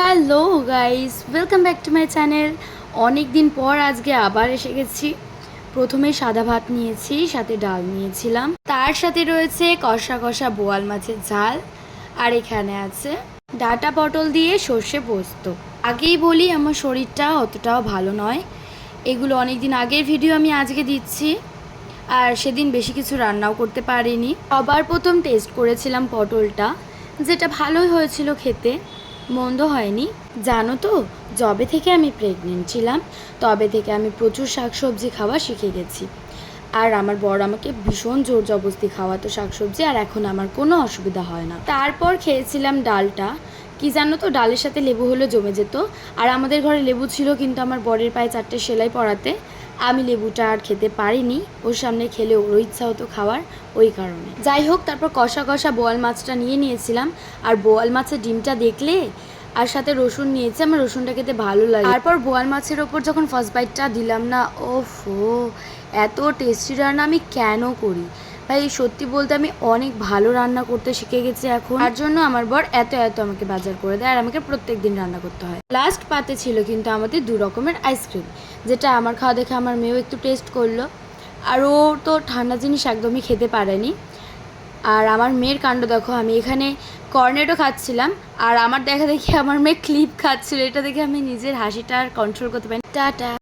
Hello guys, welcome back to my channel. অনেক দিন পর আজকে আবার এসে গেছি। প্রথমে সাদা ভাত নিয়েছি, সাথে ডাল নিয়েছিলাম, তার সাথে রয়েছে কষা কষা বোয়াল মাছের ঝাল, আর এখানে আছে ডাঁটা পটল দিয়ে সর্ষে পোস্ত। আগেই বলি আমার শরীরটা অতটাও ভালো নয়, এগুলো অনেক দিন আগের ভিডিও আমি আজকে দিচ্ছি, আর সেদিন বেশি কিছু রান্নাও করতে পারিনি। আবার প্রথম টেস্ট করেছিলাম পটলটা, যেটা ভালোই হয়েছিল খেতে, মন্দ হয়নি। জানো তো, যবে থেকে আমি প্রেগনেন্ট ছিলাম তবে থেকে আমি প্রচুর শাকসবজি খাওয়া শিখে গেছি। আর আমার বর আমাকে ভীষণ জোর জবরদস্তি খাওয়াতো শাকসবজি, আর এখন আমার কোনো অসুবিধা হয় না। তারপর খেয়েছিলাম ডালটা। কি জানো তো, ডালের সাথে লেবু হলে জমে যেত। আর আমাদের ঘরে লেবু ছিল, কিন্তু আমার বরের পায়ে 4টে সেলাই পড়াতে আমি লেবুটা আর খেতে পারিনি। ওর সামনে খেলে ওরও ইচ্ছা হতো খাওয়ার, ওই কারণে। যাই হোক, তারপর কষা কষা বোয়াল মাছটা নিয়েছিলাম। আর বোয়াল মাছের ডিমটা দেখলে, আর সাথে রসুন নিয়েছি, আমার রসুনটা খেতে ভালো লাগে। তারপর বোয়াল মাছের ওপর যখন ফার্স্ট বাইটটা দিলাম না, ওফো, এত টেস্টি রান্না আমি কেন করি ভাই। সত্যি বলতে আমি অনেক ভালো রান্না করতে শিখে গেছি এখন। তার জন্য আমার বর এত আমাকে বাজার করে দেয়, আর আমাকে প্রত্যেক দিন রান্না করতে হয়। লাস্ট পাতে ছিল কিন্তু আমাদের 2 রকমের আইসক্রিম, যেটা আমার খাওয়া দেখে আমার মেয়েও একটু টেস্ট করলো। আর ও তো ঠান্ডা জিনিস একদমই খেতে পারেনি। আর আমার মেয়ের কাণ্ড দেখো, আমি এখানে কর্নেটো খাচ্ছিলাম, আর আমার দেখা দেখি আমার মেয়ে ক্লিপ খাচ্ছিল। এটা দেখে আমি নিজের হাসিটা আর কন্ট্রোল করতে পারি। টাটা।